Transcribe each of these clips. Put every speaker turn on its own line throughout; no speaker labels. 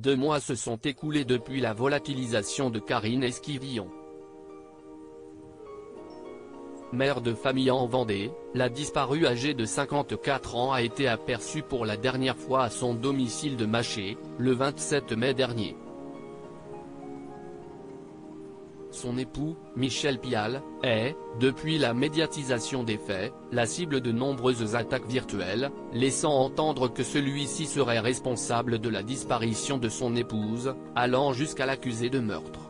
2 mois se sont écoulés depuis la volatilisation de Karine Esquivillon. Mère de famille en Vendée, la disparue âgée de 54 ans a été aperçue pour la dernière fois à son domicile de Maché, le 27 mai dernier. Son époux, Michel Pial, est, depuis la médiatisation des faits, la cible de nombreuses attaques virtuelles, laissant entendre que celui-ci serait responsable de la disparition de son épouse, allant jusqu'à l'accuser de meurtre.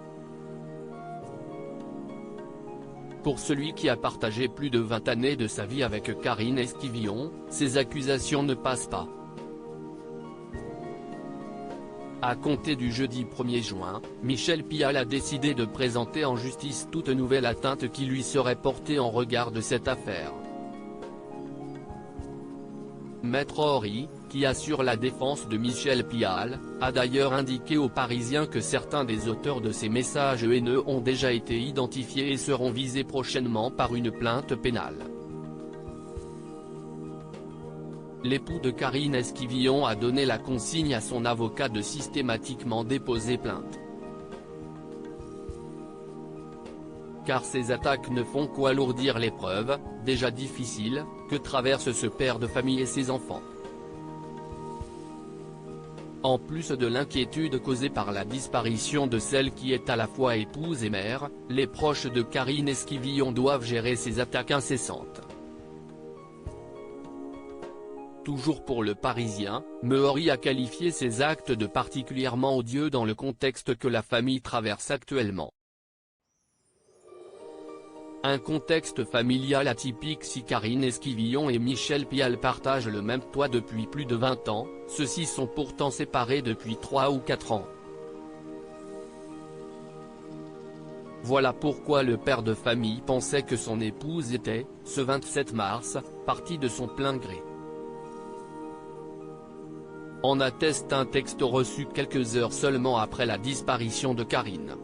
Pour celui qui a partagé plus de 20 années de sa vie avec Karine Esquivillon, ces accusations ne passent pas. À compter du jeudi 1er juin, Michel Pial a décidé de présenter en justice toute nouvelle atteinte qui lui serait portée en regard de cette affaire. Maître Horry, qui assure la défense de Michel Pial, a d'ailleurs indiqué aux Parisiens que certains des auteurs de ces messages haineux ont déjà été identifiés et seront visés prochainement par une plainte pénale. L'époux de Karine Esquivillon a donné la consigne à son avocat de systématiquement déposer plainte. Car ces attaques ne font qu'alourdir l'épreuve, déjà difficile, que traverse ce père de famille et ses enfants. En plus de l'inquiétude causée par la disparition de celle qui est à la fois épouse et mère, les proches de Karine Esquivillon doivent gérer ces attaques incessantes. Toujours pour le Parisien, Horry a qualifié ces actes de particulièrement odieux dans le contexte que la famille traverse actuellement. Un contexte familial atypique si Karine Esquivillon et Michel Pial partagent le même toit depuis plus de 20 ans, ceux-ci sont pourtant séparés depuis 3 ou 4 ans. Voilà pourquoi le père de famille pensait que son épouse était, ce 27 mars, partie de son plein gré. En atteste un texte reçu quelques heures seulement après la disparition de Karine.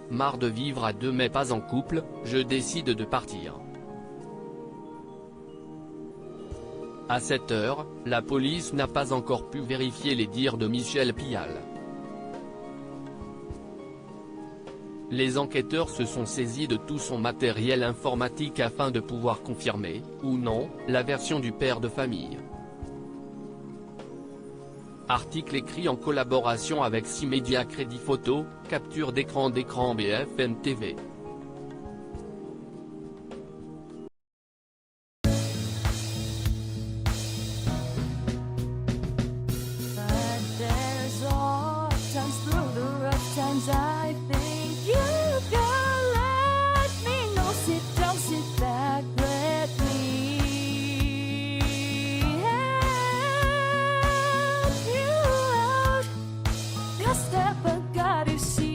Marre de vivre à deux mais pas en couple, je décide de partir. À cette heure, la police n'a pas encore pu vérifier les dires de Michel Pial. Les enquêteurs se sont saisis de tout son matériel informatique afin de pouvoir confirmer, ou non, la version du père de famille. Article écrit en collaboration avec 6 médias Crédit Photo, capture d'écran BFM TV.
Step, I gotta see.